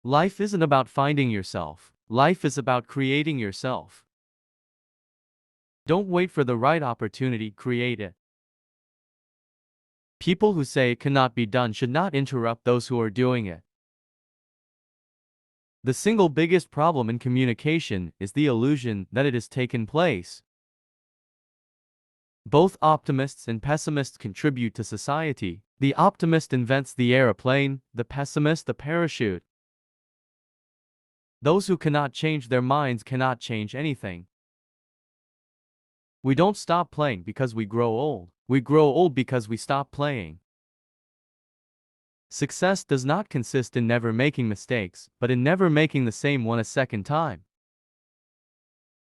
Life isn't about finding yourself. Life is about creating yourself. Don't wait for the right opportunity, create it. People who say it cannot be done should not interrupt those who are doing it. The single biggest problem in communication is the illusion that it has taken place. Both optimists and pessimists contribute to society. The optimist invents the aeroplane, the pessimist the parachute. Those who cannot change their minds cannot change anything. We don't stop playing because we grow old. We grow old because we stop playing. Success does not consist in never making mistakes, but in never making the same one a second time.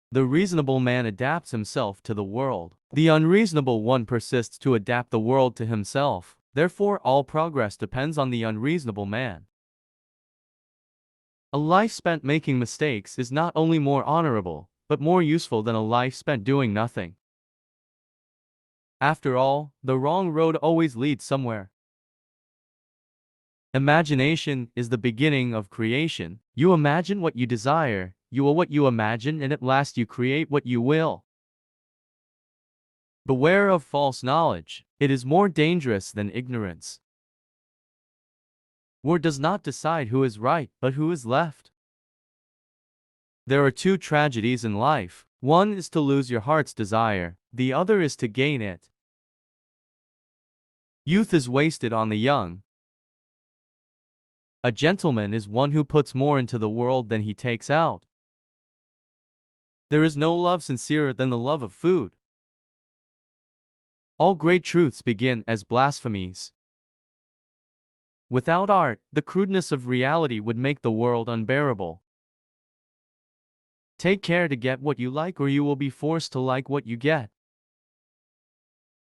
The reasonable man adapts himself to the world. The unreasonable one persists to adapt the world to himself. Therefore, all progress depends on the unreasonable man. A life spent making mistakes is not only more honorable, but more useful than a life spent doing nothing. After all, the wrong road always leads somewhere. Imagination is the beginning of creation. You imagine what you desire, you will what you imagine, and at last you create what you will. Beware of false knowledge. It is more dangerous than ignorance. War does not decide who is right, but who is left. There are two tragedies in life. One is to lose your heart's desire, the other is to gain it. Youth is wasted on the young. A gentleman is one who puts more into the world than he takes out. There is no love sincerer than the love of food. All great truths begin as blasphemies. Without art, the crudeness of reality would make the world unbearable. Take care to get what you like, or you will be forced to like what you get.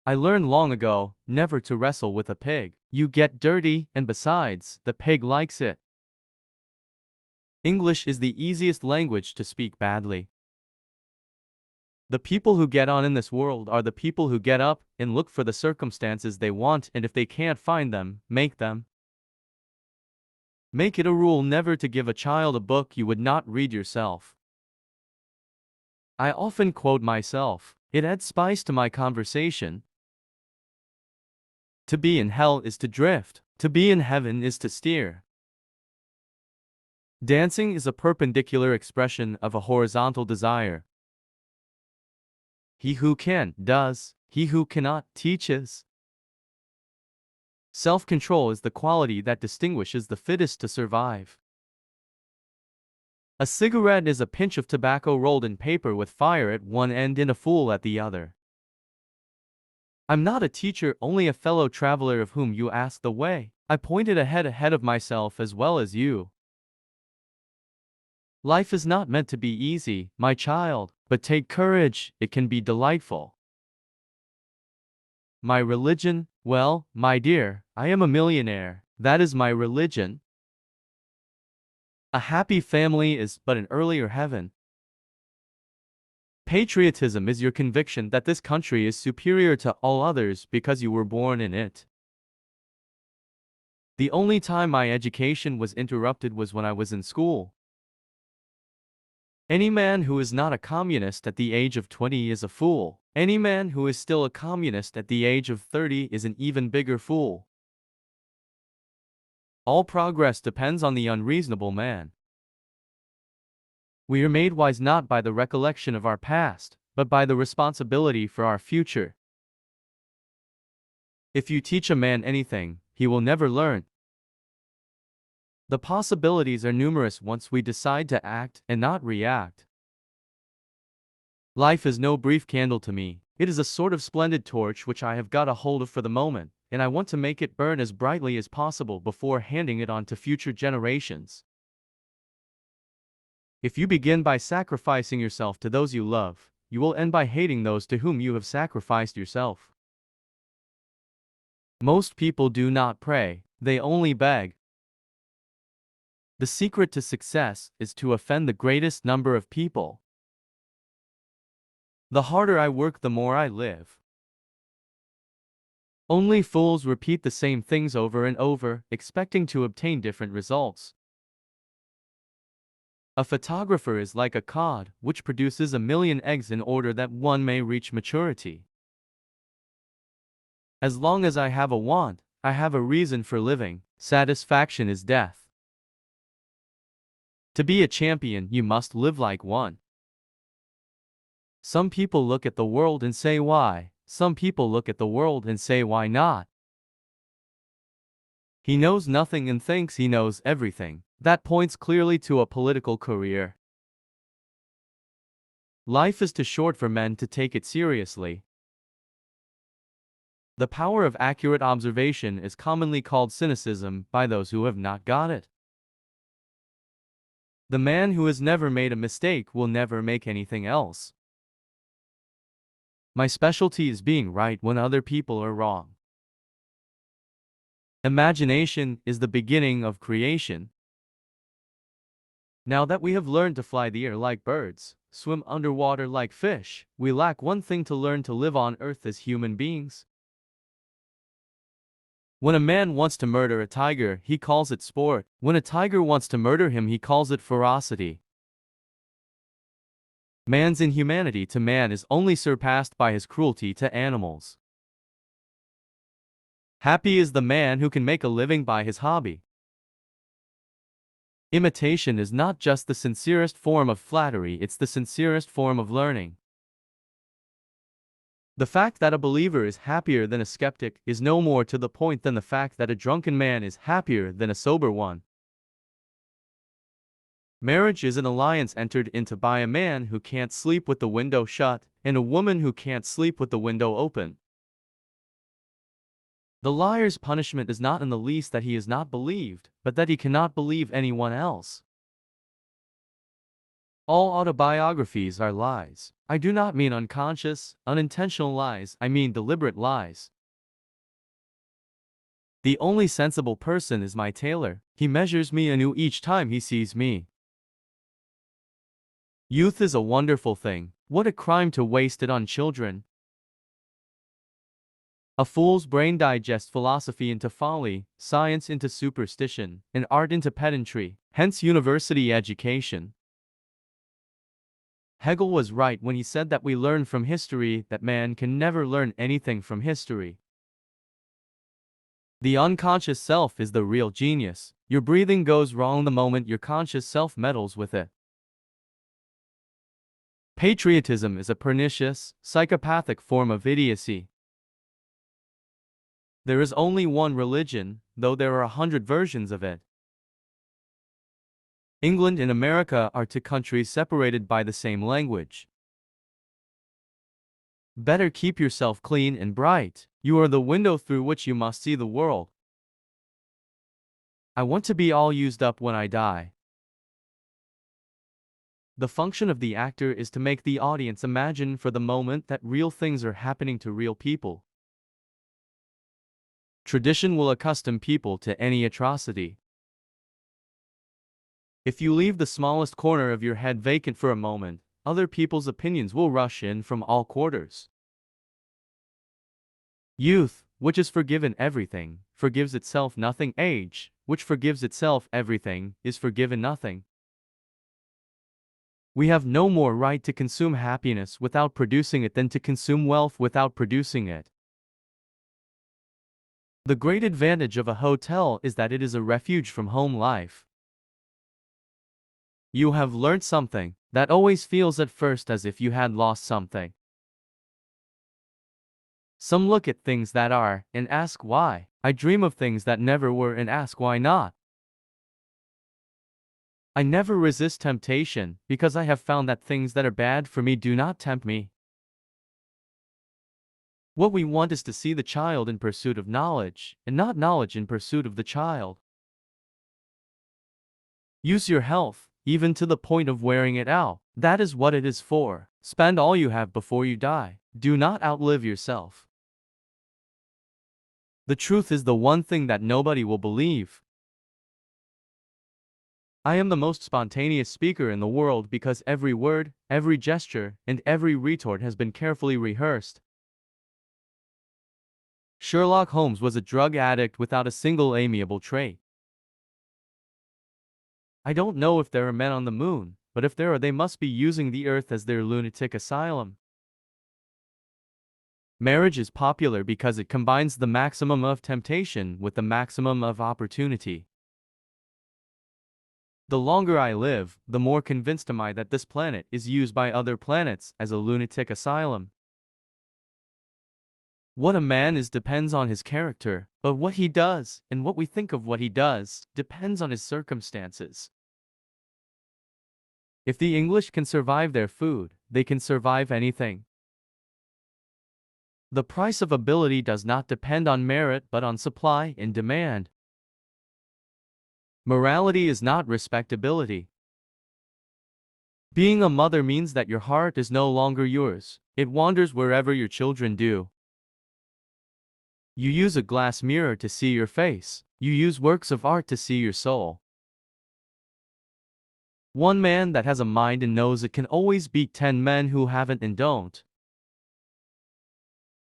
I learned long ago never to wrestle with a pig. You get dirty, and besides, the pig likes it. English is the easiest language to speak badly. The people who get on in this world are the people who get up and look for the circumstances they want, and if they can't find them, make them. Make it a rule never to give a child a book you would not read yourself. I often quote myself. It adds spice to my conversation. To be in hell is to drift. To be in heaven is to steer. Dancing is a perpendicular expression of a horizontal desire. He who can, does. He who cannot, teaches. Self-control is the quality that distinguishes the fittest to survive. A cigarette is a pinch of tobacco rolled in paper with fire at one end and a fool at the other. I'm not a teacher, only a fellow traveler of whom you ask the way. I pointed ahead of myself as well as you. Life is not meant to be easy, my child, but take courage, it can be delightful. My religion? Well, my dear, I am a millionaire. That is my religion. A happy family is but an earlier heaven. Patriotism is your conviction that this country is superior to all others because you were born in it. The only time my education was interrupted was when I was in school. Any man who is not a communist at the age of 20 is a fool. Any man who is still a communist at the age of 30 is an even bigger fool. All progress depends on the unreasonable man. We are made wise not by the recollection of our past, but by the responsibility for our future. If you teach a man anything, he will never learn. The possibilities are numerous once we decide to act and not react. Life is no brief candle to me. It is a sort of splendid torch which I have got a hold of for the moment, and I want to make it burn as brightly as possible before handing it on to future generations. If you begin by sacrificing yourself to those you love, you will end by hating those to whom you have sacrificed yourself. Most people do not pray, they only beg. The secret to success is to offend the greatest number of people. The harder I work, the more I live. Only fools repeat the same things over and over, expecting to obtain different results. A photographer is like a cod, which produces 1,000,000 eggs in order that one may reach maturity. As long as I have a want, I have a reason for living. Satisfaction is death. To be a champion, you must live like one. Some people look at the world and say why. Some people look at the world and say why not. He knows nothing and thinks he knows everything. That points clearly to a political career. Life is too short for men to take it seriously. The power of accurate observation is commonly called cynicism by those who have not got it. The man who has never made a mistake will never make anything else. My specialty is being right when other people are wrong. Imagination is the beginning of creation. Now that we have learned to fly the air like birds, swim underwater like fish, we lack one thing to learn to live on earth as human beings. When a man wants to murder a tiger, he calls it sport. When a tiger wants to murder him, he calls it ferocity. Man's inhumanity to man is only surpassed by his cruelty to animals. Happy is the man who can make a living by his hobby. Imitation is not just the sincerest form of flattery, it's the sincerest form of learning. The fact that a believer is happier than a skeptic is no more to the point than the fact that a drunken man is happier than a sober one. Marriage is an alliance entered into by a man who can't sleep with the window shut and a woman who can't sleep with the window open. The liar's punishment is not in the least that he is not believed, but that he cannot believe anyone else. All autobiographies are lies. I do not mean unconscious, unintentional lies, I mean deliberate lies. The only sensible person is my tailor. He measures me anew each time he sees me. Youth is a wonderful thing. What a crime to waste it on children. A fool's brain digests philosophy into folly, science into superstition, and art into pedantry, hence university education. Hegel was right when he said that we learn from history, that man can never learn anything from history. The unconscious self is the real genius. Your breathing goes wrong the moment your conscious self meddles with it. Patriotism is a pernicious, psychopathic form of idiocy. There is only one religion, though there are 100 versions of it. England and America are two countries separated by the same language. Better keep yourself clean and bright. You are the window through which you must see the world. I want to be all used up when I die. The function of the actor is to make the audience imagine for the moment that real things are happening to real people. Tradition will accustom people to any atrocity. If you leave the smallest corner of your head vacant for a moment, other people's opinions will rush in from all quarters. Youth, which is forgiven everything, forgives itself nothing. Age, which forgives itself everything, is forgiven nothing. We have no more right to consume happiness without producing it than to consume wealth without producing it. The great advantage of a hotel is that it is a refuge from home life. You have learnt something that always feels at first as if you had lost something. Some look at things that are and ask why. I dream of things that never were and ask why not. I never resist temptation because I have found that things that are bad for me do not tempt me. What we want is to see the child in pursuit of knowledge, and not knowledge in pursuit of the child. Use your health, even to the point of wearing it out. That is what it is for. Spend all you have before you die. Do not outlive yourself. The truth is the one thing that nobody will believe. I am the most spontaneous speaker in the world because every word, every gesture, and every retort has been carefully rehearsed. Sherlock Holmes was a drug addict without a single amiable trait. I don't know if there are men on the moon, but if there are, they must be using the earth as their lunatic asylum. Marriage is popular because it combines the maximum of temptation with the maximum of opportunity. The longer I live, the more convinced am I that this planet is used by other planets as a lunatic asylum. What a man is depends on his character, but what he does, and what we think of what he does, depends on his circumstances. If the English can survive their food, they can survive anything. The price of ability does not depend on merit but on supply and demand. Morality is not respectability. Being a mother means that your heart is no longer yours. It wanders wherever your children do. You use a glass mirror to see your face. You use works of art to see your soul. One man that has a mind and knows it can always beat 10 men who haven't and don't.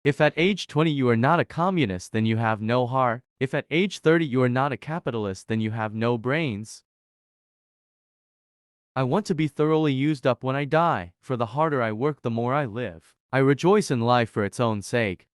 If at age 20 you are not a communist, then you have no heart. If at age 30 you are not a capitalist, then you have no brains. I want to be thoroughly used up when I die, for the harder I work, the more I live. I rejoice in life for its own sake.